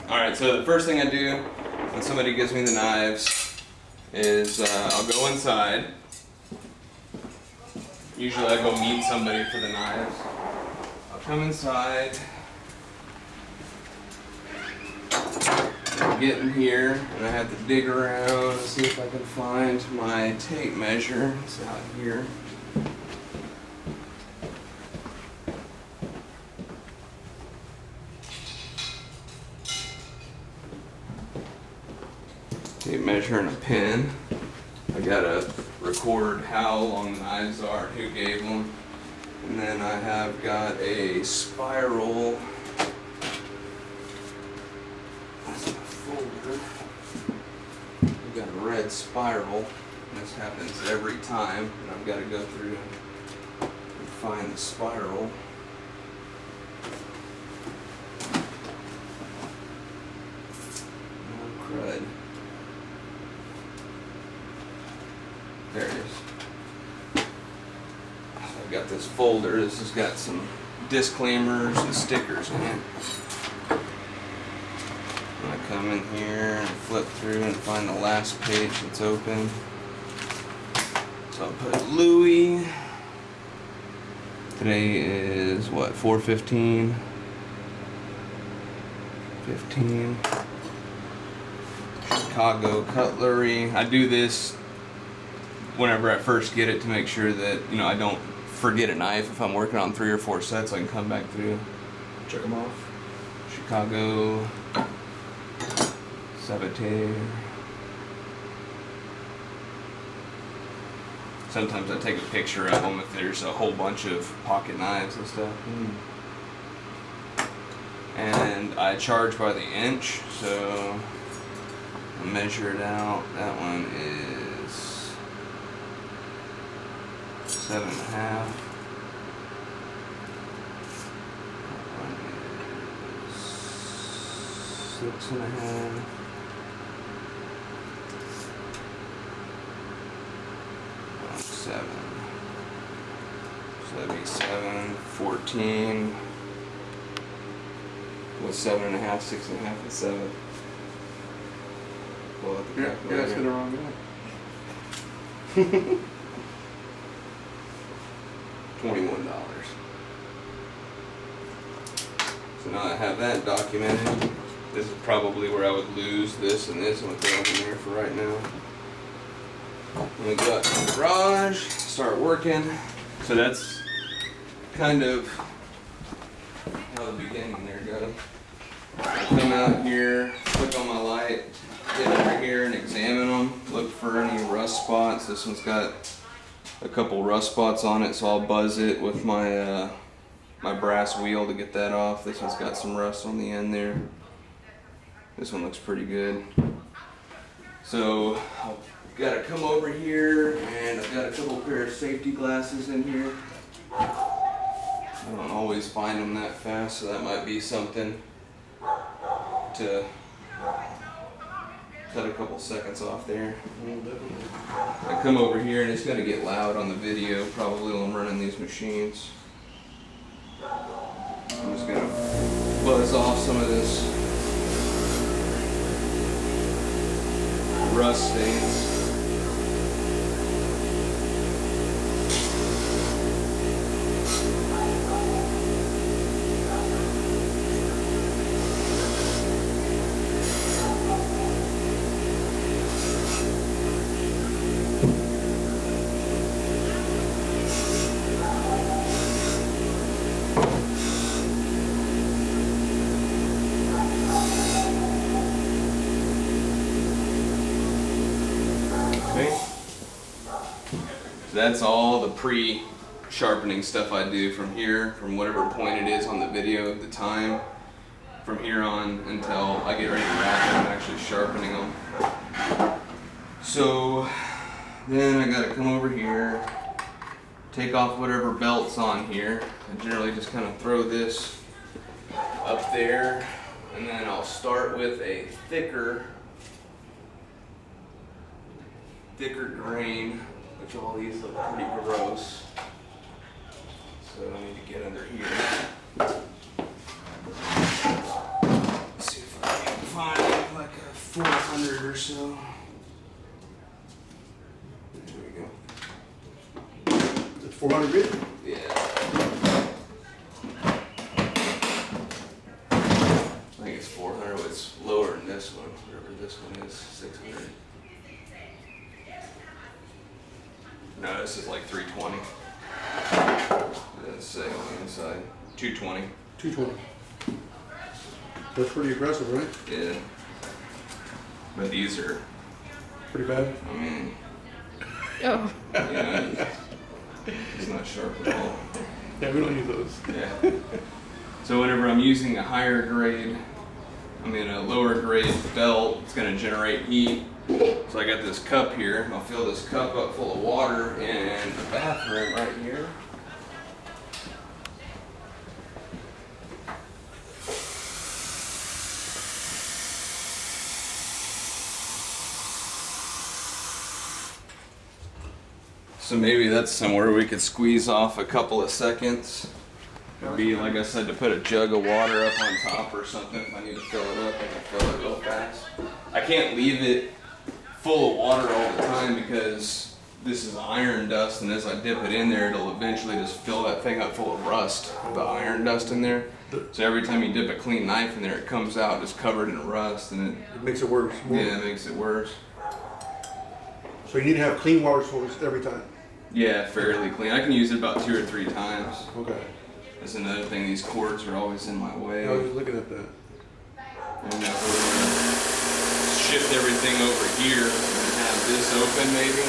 Alright, so the first thing I do when somebody gives me the knives is I'll go inside. Usually I go meet somebody for the knives. I'll come inside, get in here, and I have to dig around and see if I can find my tape measure. It's out here. Tape measure and a pen. I gotta record how long the knives are, who gave them. And then I have got a spiral. That's my folder. I've got a red spiral. This happens every time, and I've got to go through and find the spiral. Oh, crud. There it is. So I've got this folder. This has got some disclaimers and stickers in it. And I come in here and flip through and find the last page that's open. So I'll put Louis. Today is what, 4/15? 15. Chicago cutlery. I do this whenever I first get it to make sure that, you know, I don't forget a knife. If I'm working on 3 or 4 sets, I can come back through, check them off. Chicago Saboteur. Sometimes I take a picture of them if there's a whole bunch of pocket knives and stuff. And I charge by the inch, so I measure it out. That one is 7.5. That one is 6.5. That 7. So that'd be 7, 14. With 7.5, 6.5, and 7. Pull out the calculator. You're asking the wrong guy. $21. So now I have that documented. This is probably where I would lose this and this. I'm going to throw it in there for right now. I'm going to go out to the garage, start working. So that's kind of how the beginning there goes. Come out here, click on my light, get over here and examine them, look for any rust spots. This one's got a couple rust spots on it, so I'll buzz it with my my brass wheel to get that off. This one's got some rust on the end there. This one looks pretty good. So I've got to come over here, and I've got a couple pair of safety glasses in here. I don't always find them that fast, so that might be something to cut a couple seconds off there. I come over here and it's going to get loud on the video probably while I'm running these machines. I'm just going to buzz off some of this rust stains. That's all the pre-sharpening stuff I do from here, from whatever point it is on the video at the time, from here on until I get ready to wrap them and actually sharpening them. So then I gotta come over here, take off whatever belt's on here. I generally just kind of throw this up there, and then I'll start with a thicker grain, which all these look pretty gross. So I need to get under here. Let's see if I can 400 or so. There we go. It's 400 grit? Yeah. I think it's 400. It's lower than this one. Whatever this one is, 600. No, this is like 320. It doesn't say on the inside. 220. 220. That's pretty aggressive, right? Yeah. But these are, Pretty bad. I mean, Oh. yeah, it's not sharp at all. Yeah, we don't use those. Yeah. So whenever I'm using a higher grade, I mean a lower grade belt, it's going to generate heat. So I got this cup here. I'll fill this cup up full of water in the bathroom right here. So maybe that's somewhere we could squeeze off a couple of seconds. It'd be, like I said, to put a jug of water up on top or something. If I need to fill it up, I can fill it real fast. I can't leave it full of water all the time because this is iron dust, and as I dip it in there, it'll eventually just fill that thing up full of rust, the iron dust in there. So every time you dip a clean knife in there, it comes out just covered in rust, and It makes it worse. yeah, it makes it worse. So you need to have clean water source every time. Yeah, fairly clean. I can use it about 2 or 3 times. Okay. That's another thing, these cords are always in my way. I was just looking at that. And if we're gonna shift everything over here and have this open maybe.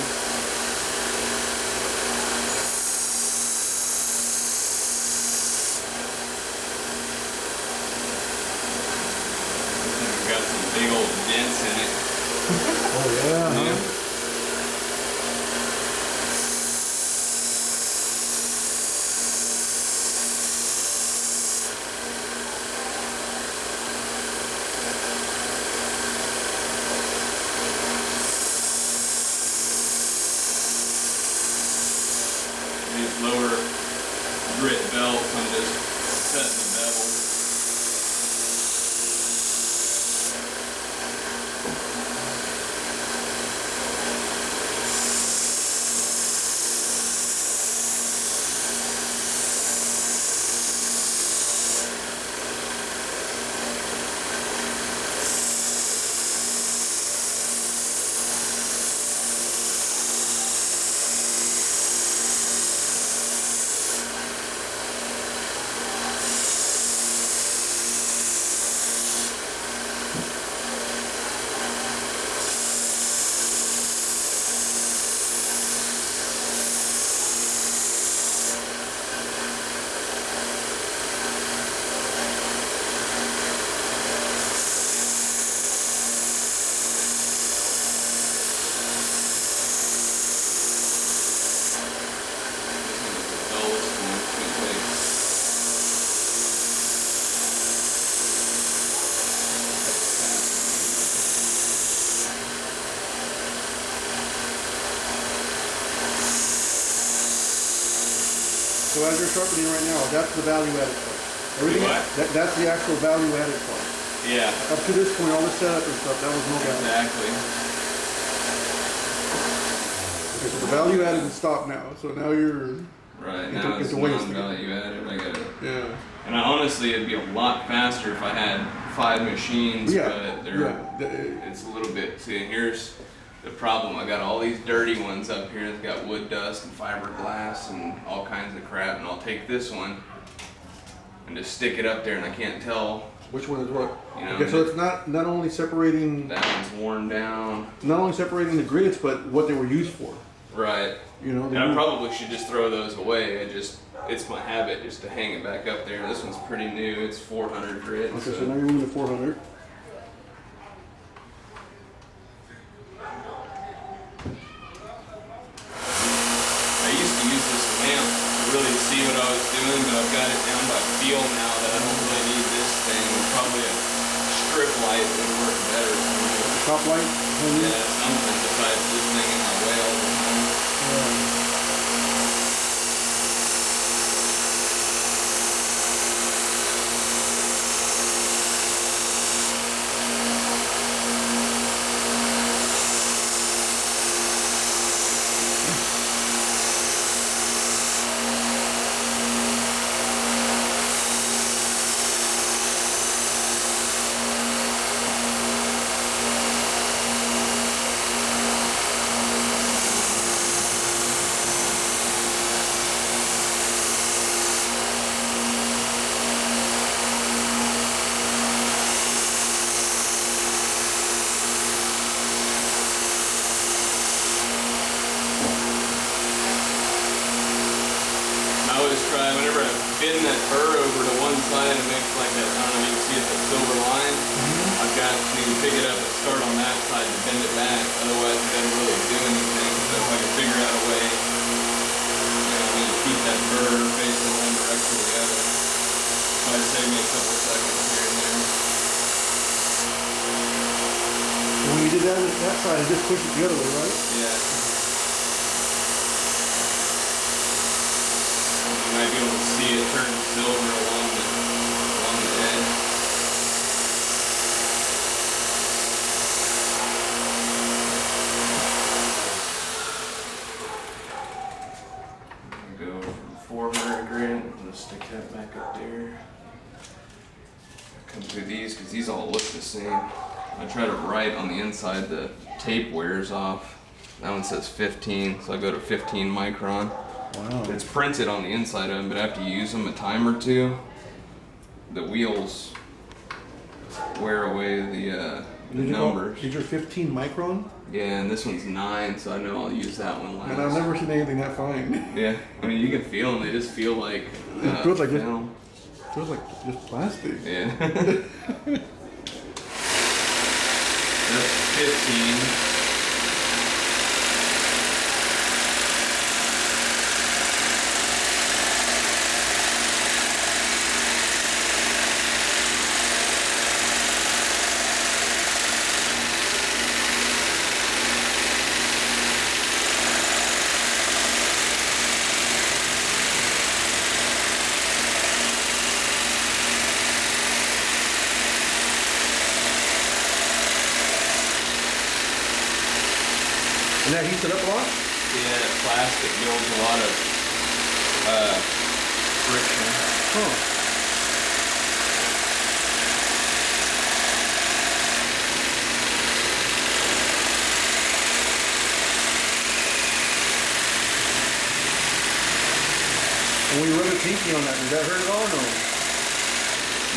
It's got some big old dents in it. Oh, yeah. Yeah. These lower grit belts, I'm just setting the bevel. So as you're sharpening right now, that's the value added part. Everything what? that's the actual value added part. Yeah, Up to this point, all the setup and stuff, that was no value. exactly. Okay, so the value added is stopped now. So now you're Right, It's now a- it's it's a waste. non-value added. I got it. yeah. And honestly, it'd be a lot faster if I had 5 machines, Yeah. but they're, Yeah. it's a little bit, see, here's the problem. I got all these dirty ones up here that's got wood dust and fiberglass and all kinds of crap, and I'll take this one and just stick it up there, and I can't tell, Which one is what? you know, Okay, so it's not only separating that one's worn down. the grits, but what they were used for. Right. You know. And I probably should just throw those away. It's my habit just to hang it back up there. This one's pretty new. It's 400 grit. Okay, so now you're moving to 400. I used to use this lamp to really see what I was doing, but I've got it down by feel now that I don't really need this thing. Probably a strip light would work better for me. Top light. Yeah, something besides this thing in my way all the time. inside and makes like that, I don't know if you can see it, the silver line. I've got to pick it up and start on that side to bend it back. Otherwise it doesn't really do anything. So if I can figure out a way, to keep that burr facing one direction or the other. Might save me a couple seconds here and there. And when you did that side, it just pushed it the other way, right? Yeah. You might be able to see it turn silver along the edge. Go from 400 grit. I'm gonna stick that back up there. Come through these because these all look the same. I try to write on the inside, the tape wears off. That one says 15, so I go to 15 micron. Wow. It's printed on the inside of them, but after you use them a time or two, the wheels wear away the numbers. These are 15 micron? Yeah, and this one's 9, so I know I'll use that one last. And I've never seen anything that fine. Yeah, I mean you can feel them. They just feel like It feels like film. Feels like just plastic. Yeah. That's 15. And that heats it up a lot? Yeah, plastic builds a lot of friction. Huh. And when you run a pinky on that, does that hurt at all or no?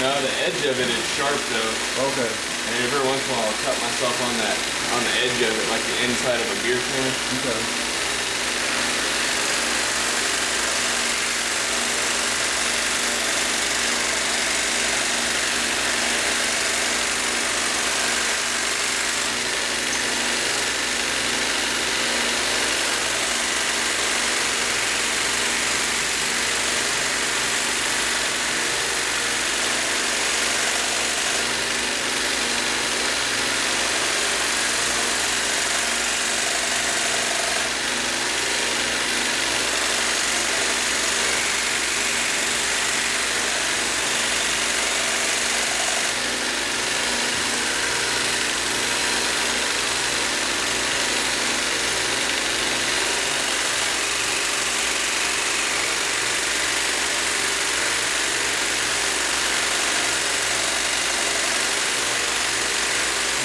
No, the edge of it is sharp though. Okay. And every once in a while I'll cut myself on the edge of it, like the inside of a beer can. Okay.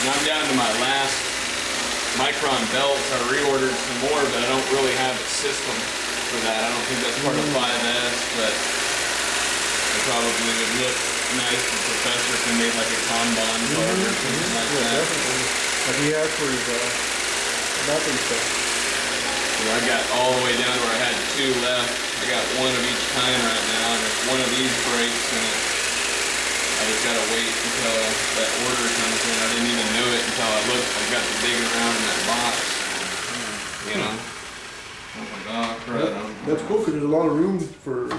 And I'm down to my last micron belts. I reordered some more, but I don't really have a system for that. I don't think that's part of 5S, but it probably would look nice if the professor can make like a Kanban chart or something like that. Definitely. Like he has for his bathroom stuff. So I got all the way down to where I had 2 left. I got 1 of each kind right now, and if one of these breaks, then I just gotta wait until that order comes in. I didn't even know it until I looked. I got to digging around in that box. You know. I was like, oh crap. That's cool because there's a lot of room for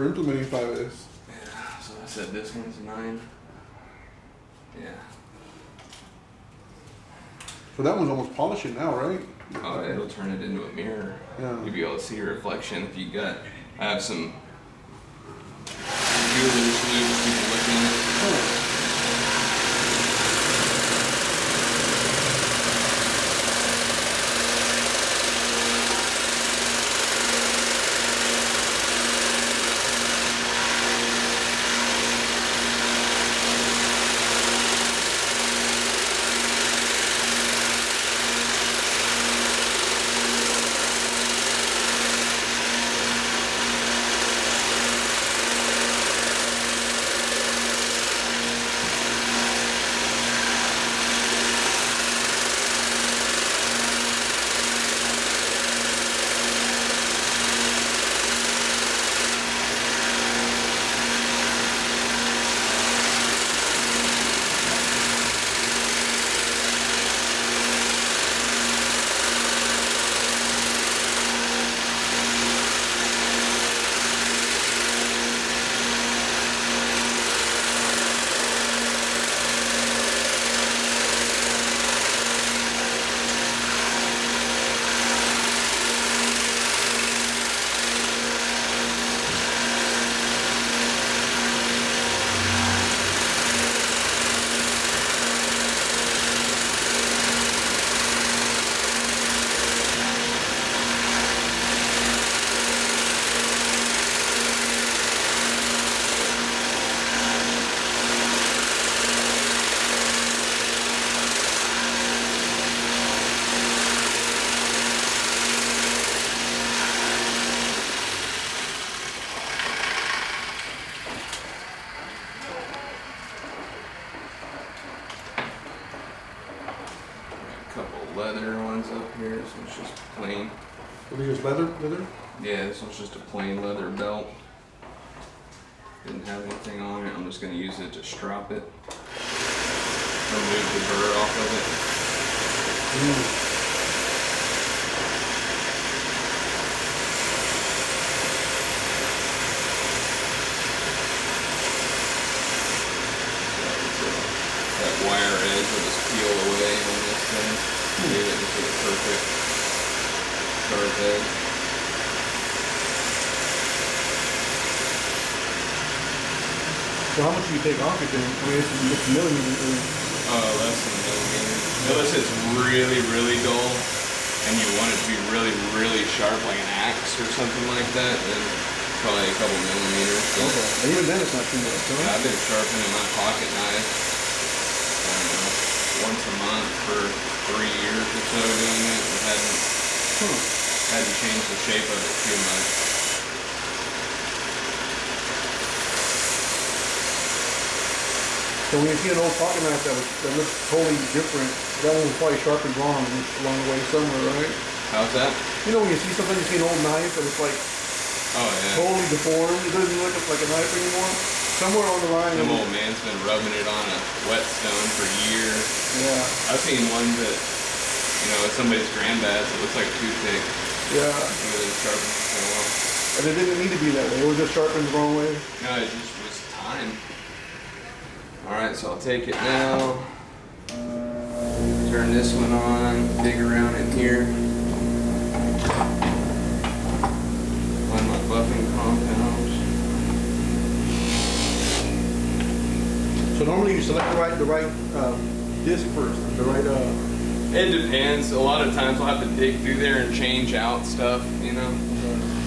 implementing 5S. Yeah. So I said this one's 9. Yeah. So that one's almost polishing now, right? Oh, it'll turn it into a mirror. Yeah. You'll be able to see your reflection if you got. I have some jewelers loops people looking at. Oh. leather ones up here. This one's just plain. What are yours, leather? Yeah, this one's just a plain leather belt. Didn't have anything on it. I'm just going to use it to strap it. Remove the burr off of it. That wire edge will just peel away on this thing. Made it into a perfect sharp edge. So how much do you take off it then? I mean, it's millimeters. Less than a millimeter. Unless it's really, really dull and you want it to be really, really sharp like an axe or something like that, then probably a couple millimeters. Okay. And even then it's not too much, huh? I've been sharpening my pocket knife, I don't know, once a month for 3 years or so doing it, and hadn't changed the shape of it too much. So when you see an old pocket knife that looks totally different, that one was probably sharpened wrong along the way somewhere, right? How's that? You know when you see something, you see an old knife and it's like Oh yeah. totally deformed, it doesn't look like a knife anymore. Somewhere on the line. Some old man's been rubbing it on a whetstone for years. Yeah. I've seen ones that, you know, it's somebody's granddad's, it looks like a toothpick. Yeah. Really sharpened for so long. And it didn't need to be that way. It was just sharpened the wrong way. No, it just was time. Alright, so I'll take it now. Turn this one on, dig around in here. Find my buffing compounds. So normally you select the right disc first, the right. It depends. A lot of times I'll have to dig through there and change out stuff, you know.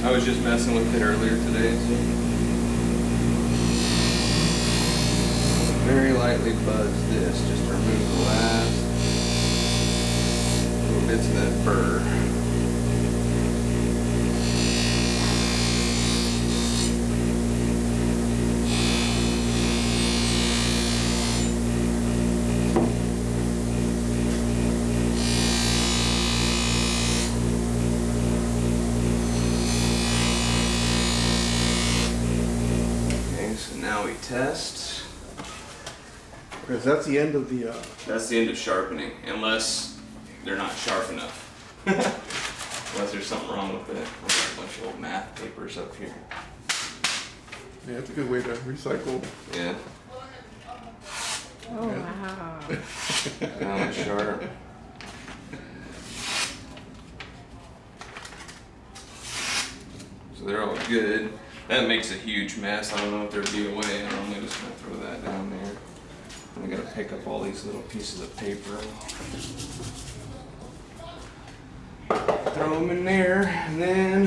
I was just messing with it earlier today. So. Very lightly buzz this just to remove the last little bits of that burr. Okay, so now we test. Because that's the end of the. That's the end of sharpening, unless they're not sharp enough. Unless there's something wrong with it. I've got a bunch of old math papers up here. Yeah, it's a good way to recycle. Yeah. Oh, wow. Now it's sharp. So they're all good. That makes a huge mess. I don't know if there'd be a way. I'm normally just gonna throw that down there. I gotta pick up all these little pieces of paper. Throw them in there, and then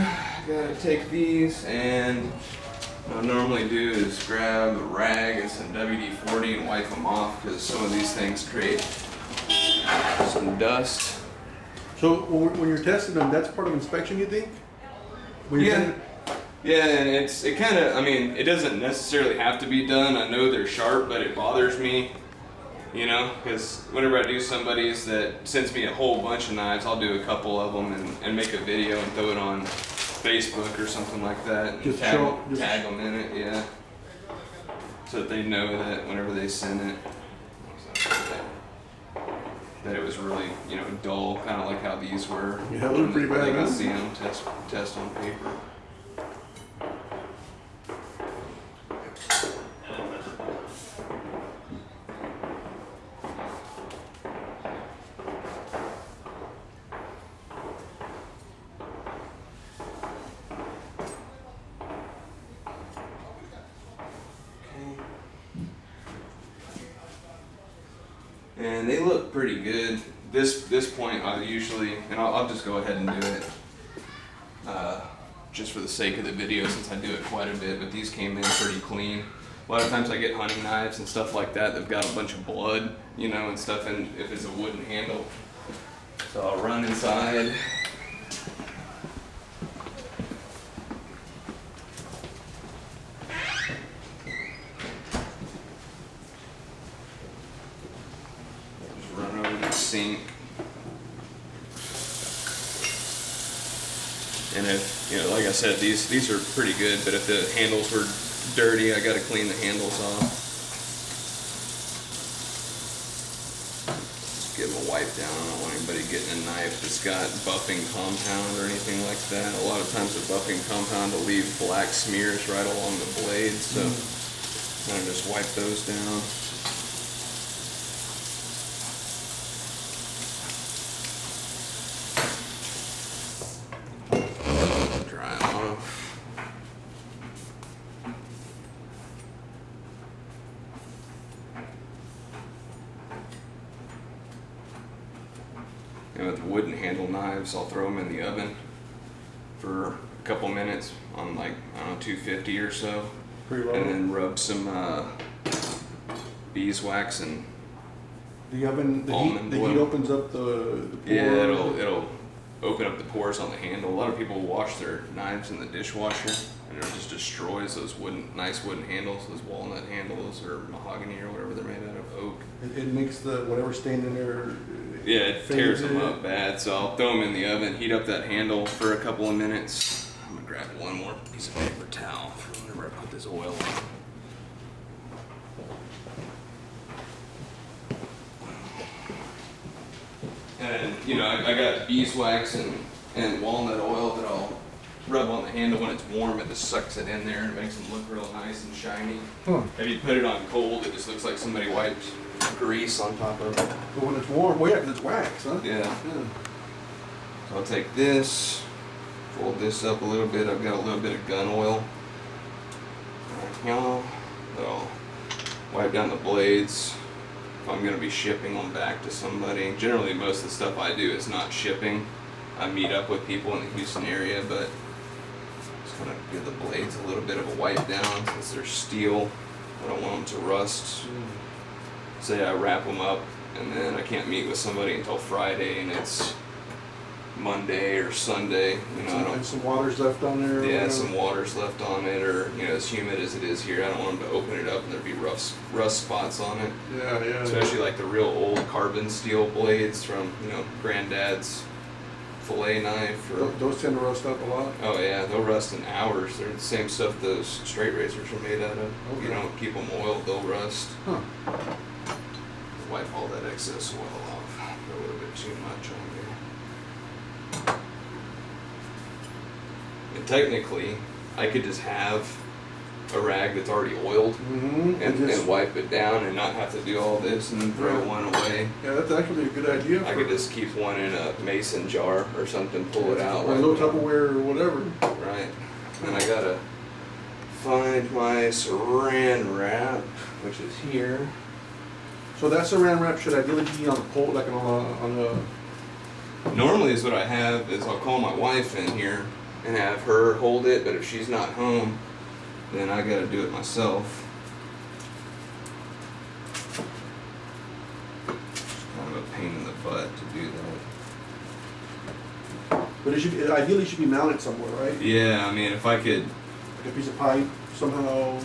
gotta take these, and what I normally do is grab a rag and some WD-40 and wipe them off, because some of these things create some dust. So when you're testing them, that's part of inspection, you think? When you're Yeah. testing- Yeah, and it kind of, I mean, it doesn't necessarily have to be done. I know they're sharp, but it bothers me, you know, because whenever I do somebody's that sends me a whole bunch of knives, I'll do a couple of them and make a video and throw it on Facebook or something like that. And Just tag, show- just- tag them in it, yeah. So that they know that whenever they send it, that it was really, you know, dull, kind of like how these were. Yeah, they look pretty bad, They can huh? see them, test on paper. And they look pretty good. This point I usually, and I'll just go ahead and do it just for the sake of the video since I do it quite a bit, but these came in pretty clean. A lot of times I get hunting knives and stuff like that that've got a bunch of blood, you know, and stuff, and if it's a wooden handle. So I'll run inside. Just run over the sink. And if, you know, like I said, these are pretty good, but if the handles were dirty, I gotta clean the handles off. Just give them a wipe down. I don't want anybody getting a knife that's got buffing compound or anything like that. A lot of times the buffing compound will leave black smears right along the blade, so kind of just wipe those down. Dry them off. And with wooden handle knives, I'll throw them in the oven for a couple minutes on, like, I don't know, 250 or so. Pretty low. And then rub some beeswax and The oven, the almond heat oil. opens up the pore. Yeah, it'll open up the pores on the handle. A lot of people wash their knives in the dishwasher, and it just destroys those nice wooden handles, those walnut handles or mahogany or whatever they're made out of, oak. It makes the whatever stain in there. Yeah, it tears them fade. up bad. So I'll throw them in the oven, heat up that handle for a couple of minutes. I'm gonna grab one more piece of paper towel for whenever I put this oil on. And, you know, I got beeswax and walnut oil that I'll rub on the handle when it's warm. It just sucks it in there and makes them look real nice and shiny. Huh. If you put it on cold, it just looks like somebody wiped grease on top of it. But when it's warm, well, yeah, 'cause it's wax, huh? Yeah. Yeah. So I'll take this, fold this up a little bit. I've got a little bit of gun oil. Right here. I'll wipe down the blades. If I'm going to be shipping them back to somebody. Generally, most of the stuff I do is not shipping. I meet up with people in the Houston area, but just going to give the blades a little bit of a wipe down since they're steel. I don't want them to rust. Say I wrap them up and then I can't meet with somebody until Friday and it's Monday or Sunday. You know, I And don't. some water's left on there. Yeah, some water's left on it, or, you know, as humid as it is here, I don't want them to open it up and there'd be rust spots on it. Yeah, yeah. Especially like the real old carbon steel blades from, you know, Granddad's fillet knife. Or, Those tend to rust up a lot. oh yeah, they'll rust in hours. They're the same stuff those straight razors are made out of. If you Okay. don't keep them oiled, they'll rust. Huh. Wipe all that excess oil off. A little bit too much on there. And technically, I could just have a rag that's already oiled Mm-hmm. and wipe it down and not have to do all this and then throw one away. Yeah, that's actually a good idea. I could just keep one in a mason jar or something, pull it out. Or a little Tupperware or whatever. Right. And I gotta find my saran wrap, which is here. So that saran wrap should ideally be on a pole, like on a. Normally is what I have is I'll call my wife in here and have her hold it, but if she's not home, then I gotta do it myself. It's kind of a pain in the butt to do that. But it ideally should be mounted somewhere, right? Yeah, I mean, if I could, Like a piece of pipe somehow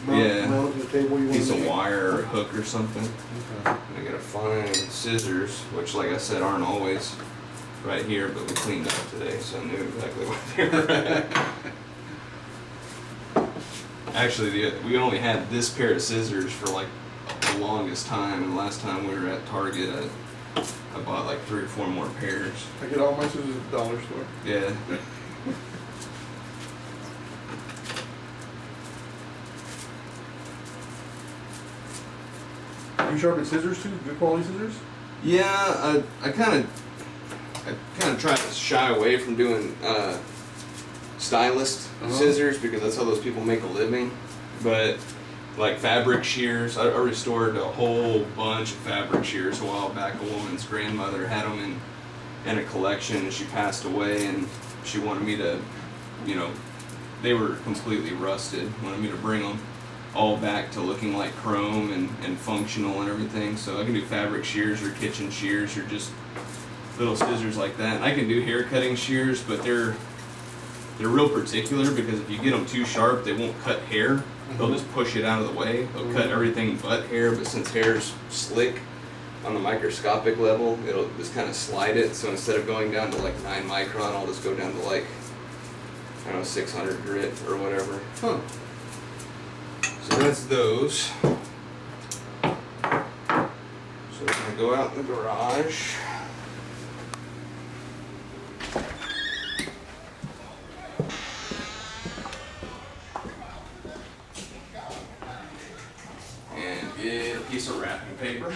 Yeah. mounted to the table you want piece to of make. wire or a hook or something. Okay. I gotta find scissors, which, like I said, aren't always right here, but we cleaned up today, so I knew exactly where they were at. Actually, we only had this pair of scissors for like the longest time, and last time we were at Target, I bought like 3 or 4 more pairs. I get all my scissors at the dollar store. Yeah. You sharpen scissors too? Good quality scissors? Yeah, I kind of try to shy away from doing stylist scissors because that's how those people make a living. But like fabric shears, I restored a whole bunch of fabric shears a while back. A woman's grandmother had them in a collection, and she passed away, and she wanted me to, you know, they were completely rusted. Wanted me to bring them all back to looking like chrome and functional and everything. So I can do fabric shears or kitchen shears or just little scissors like that. And I can do hair cutting shears, but they're real particular because if you get them too sharp, they won't cut hair. They'll just push it out of the way. They'll cut everything but hair, but since hair's slick on the microscopic level, it'll just kind of slide it. So instead of going down to like 9 micron, I'll just go down to like I don't know, 600 grit or whatever. Huh. So that's those. So we're gonna go out in the garage. And get a piece of wrapping paper.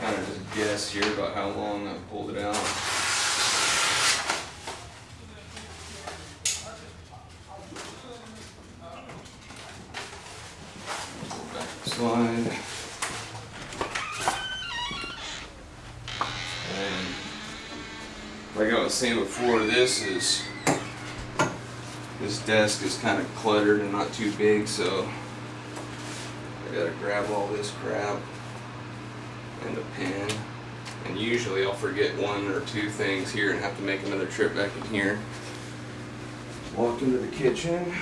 Kind of just guess here about how long I've pulled it out. Slide. And like I was saying before, this desk is kind of cluttered and not too big, so I gotta grab all this crap and a pen. And usually I'll forget one or two things here and have to make another trip back in here. Walk into the kitchen.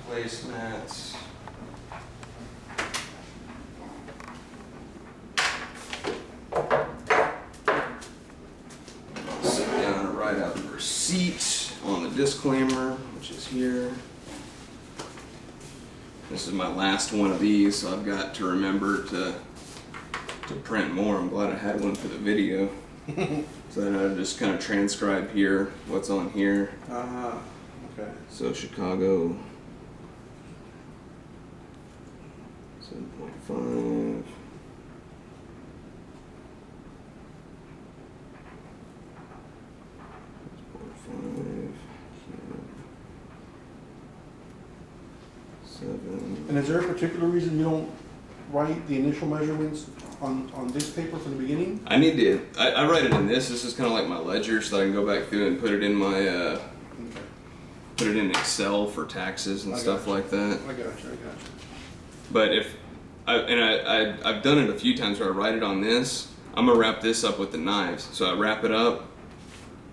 Placemats. Sit down and write out the receipt on the disclaimer, which is here. This is my last one of these, so I've got to remember to print more. I'm glad I had one for the video. So then I just kind of transcribe here what's on here. Okay. So Chicago 7.5. And is there a particular reason you don't write the initial measurements on this paper from the beginning? I need to. I write it in this. This is kind of like my ledger, so I can go back through and put it in my Okay. put it in Excel for taxes and stuff like that. I got you. But if I've done it a few times where I write it on this, I'm gonna wrap this up with the knives. So I wrap it up,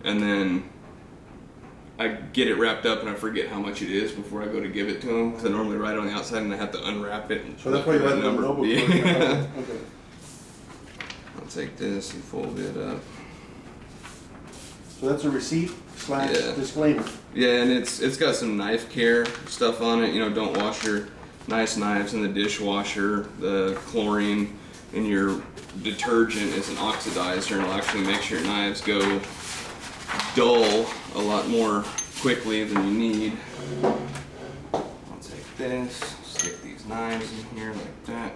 and then I get it wrapped up, and I forget how much it is before I go to give it to them. Because I normally write it on the outside, and I have to unwrap it. And So that's why you write it on the notebook. Yeah. Okay. I'll take this and fold it up. So that's a receipt / Yeah. disclaimer. Yeah, and it's got some knife care stuff on it. You know, don't wash your nice knives in the dishwasher. The chlorine in your detergent is an oxidizer, and it'll actually make your knives go dull a lot more quickly than you need. I'll take this, stick these knives in here like that.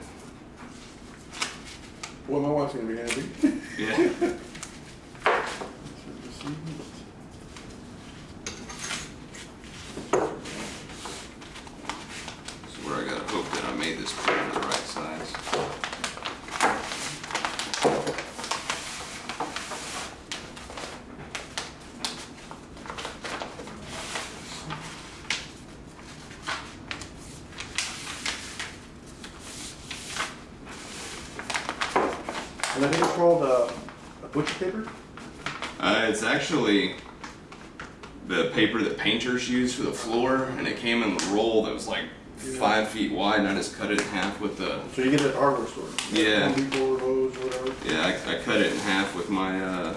Boy, my wife's gonna be happy. Yeah. So where I gotta hope that I made this print the right size. And I think it's called a butcher paper? It's actually the paper that painters use for the floor, and it came in the roll that was like 5 feet wide, and I just cut it in half with the. So you get it at a hardware store? Yeah. Home Depot, Lowe's, whatever? Yeah, I cut it in half with my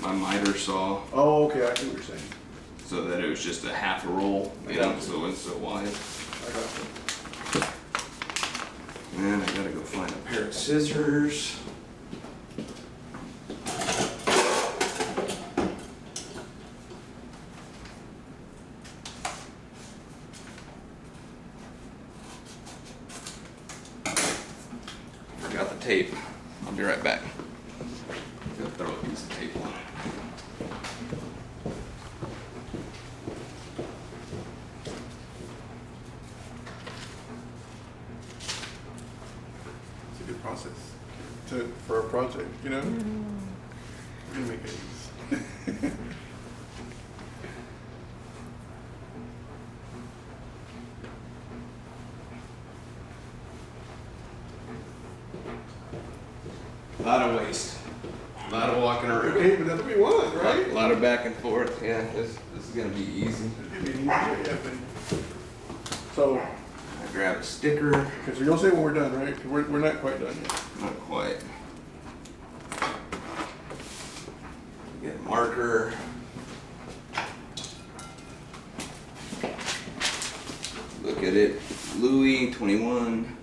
my miter saw, Oh, okay, I see what you're saying. so that it was just a half a roll, you know, so it wasn't so wide. I got you. And I gotta go find a pair of scissors. Forgot the tape. I'll be right back. Gotta throw a piece of tape on it. It's a good process for a project, you know? You make it easy. A lot of waste. A lot of walking around. Hey, but that's what we want, right? A lot of back and forth. Yeah, this is gonna be easy. It's gonna be an easy day, I think. So, I grab a sticker. okay, so you'll say when we're done, right? 'Cause we're not quite done yet. Not quite. Get a marker. Look at it. Louis 21,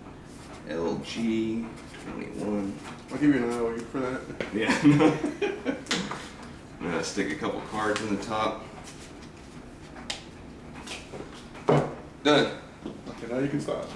LG 21. I'll give you an hour for that. Yeah. I'm gonna stick a couple cards in the top. Done. Okay, now you can stop.